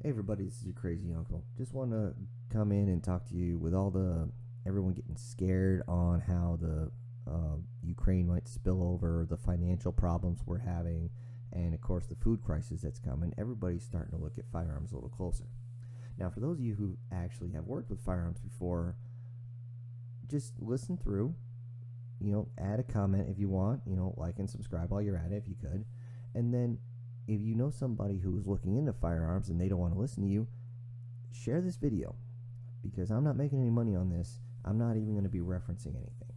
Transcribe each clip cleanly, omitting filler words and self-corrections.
Hey everybody, this is your crazy uncle. Just want to come in and talk to you with everyone getting scared on how the Ukraine might spill over, the financial problems we're having, and of course the food crisis that's coming. Everybody's starting to look at firearms a little closer. Now, for those of you who actually have worked with firearms before, just listen through. Add a comment if you want. Like and subscribe while you're at it if you could, and then if you know somebody who is looking into firearms and they don't want to listen to you, share this video, because I'm not making any money on this. I'm not even going to be referencing anything.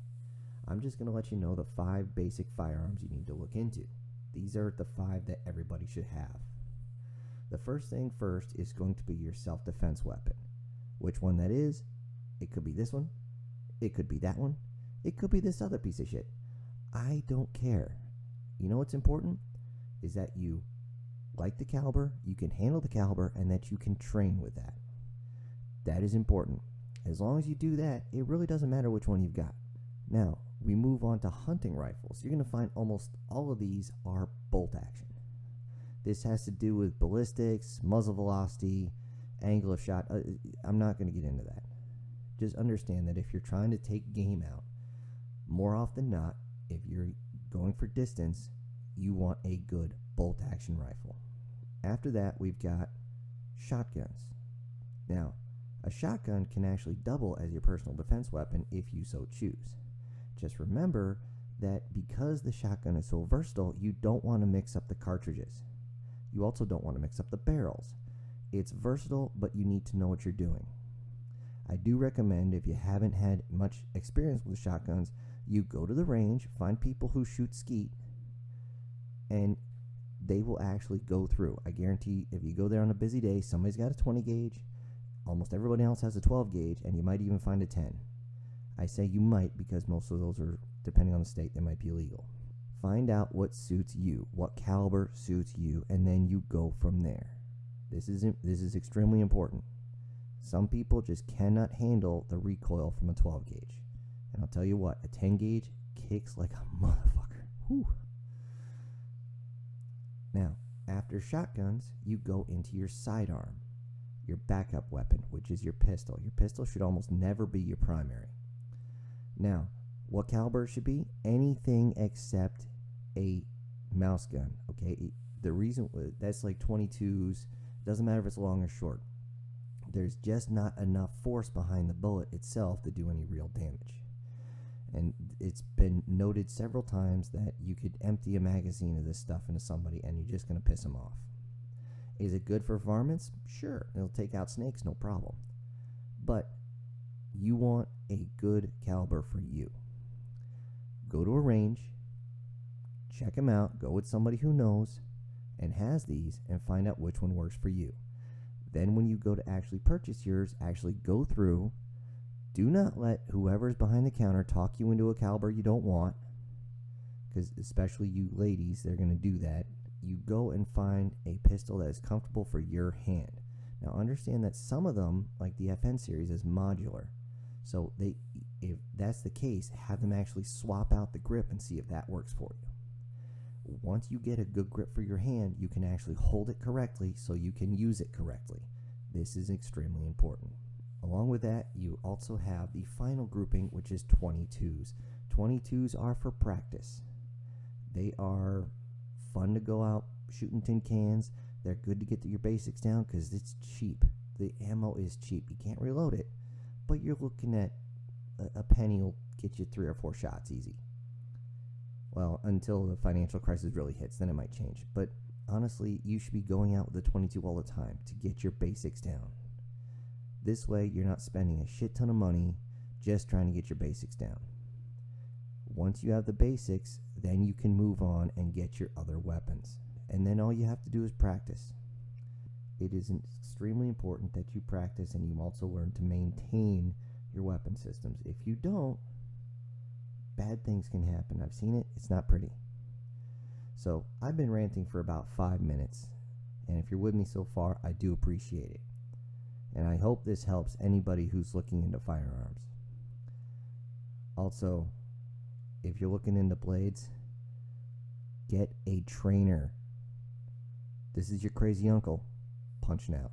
I'm just going to let you know the 5 basic firearms you need to look into. These are the 5 that everybody should have. The first thing first is going to be your self-defense weapon. Which one that is, it could be this one, it could be that one, it could be this other piece of shit. I don't care. You know what's important? Is that you like the caliber, you can handle the caliber, and that you can train with that. That is important. As long as you do that, it really doesn't matter which one you've got. Now, we move on to hunting rifles. You're going to find almost all of these are bolt action. This has to do with ballistics, muzzle velocity, angle of shot. I'm not going to get into that. Just understand that if you're trying to take game out, more often than not, if you're going for distance, you want a good bolt action rifle. After that, we've got shotguns. Now, a shotgun can actually double as your personal defense weapon if you so choose. Just remember that because the shotgun is so versatile, you don't want to mix up the cartridges. You also don't want to mix up the barrels. It's versatile, but you need to know what you're doing. I do recommend, if you haven't had much experience with shotguns, you go to the range, find people who shoot skeet, and they will actually go through. I guarantee if you go there on a busy day, somebody's got a 20 gauge, almost everybody else has a 12 gauge, and you might even find a 10. I say you might because most of those are, depending on the state, they might be illegal. Find out what suits you, what caliber suits you, and then you go from there. This is extremely important. Some people just cannot handle the recoil from a 12 gauge. And I'll tell you what, a 10 gauge kicks like a motherfucker. Whew. Now, after shotguns, you go into your sidearm, your backup weapon, which is your pistol. Your pistol should almost never be your primary. Now, what caliber it should be? Anything except a mouse gun, okay? The reason, that's like 22s, doesn't matter if it's long or short. There's just not enough force behind the bullet itself to do any real damage. And it's been noted several times that you could empty a magazine of this stuff into somebody and you're just going to piss them off. Is it good for varmints? Sure, it'll take out snakes, no problem. But you want a good caliber for you. Go to a range, check them out, go with somebody who knows and has these, and find out which one works for you. Then when you go to actually purchase yours, actually go through. Do not let whoever's behind the counter talk you into a caliber you don't want, because especially you ladies, they're going to do that. You go and find a pistol that is comfortable for your hand. Now understand that some of them, like the FN series, is modular. So if that's the case, have them actually swap out the grip and see if that works for you. Once you get a good grip for your hand, you can actually hold it correctly so you can use it correctly. This is extremely important. Along with that, you also have the final grouping, which is 22s. 22s are for practice. They are fun to go out shooting tin cans. They're good to get your basics down because it's cheap. The ammo is cheap. You can't reload it, but you're looking at a penny will get you 3 or 4 shots easy. Well, until the financial crisis really hits, then it might change. But honestly, you should be going out with a 22 all the time to get your basics down. This way, you're not spending a shit ton of money just trying to get your basics down. Once you have the basics, then you can move on and get your other weapons. And then all you have to do is practice. It is extremely important that you practice and you also learn to maintain your weapon systems. If you don't, bad things can happen. I've seen it. It's not pretty. So I've been ranting for about 5 minutes. And if you're with me so far, I do appreciate it. And I hope this helps anybody who's looking into firearms. Also, if you're looking into blades, get a trainer. This is your crazy uncle, punching out.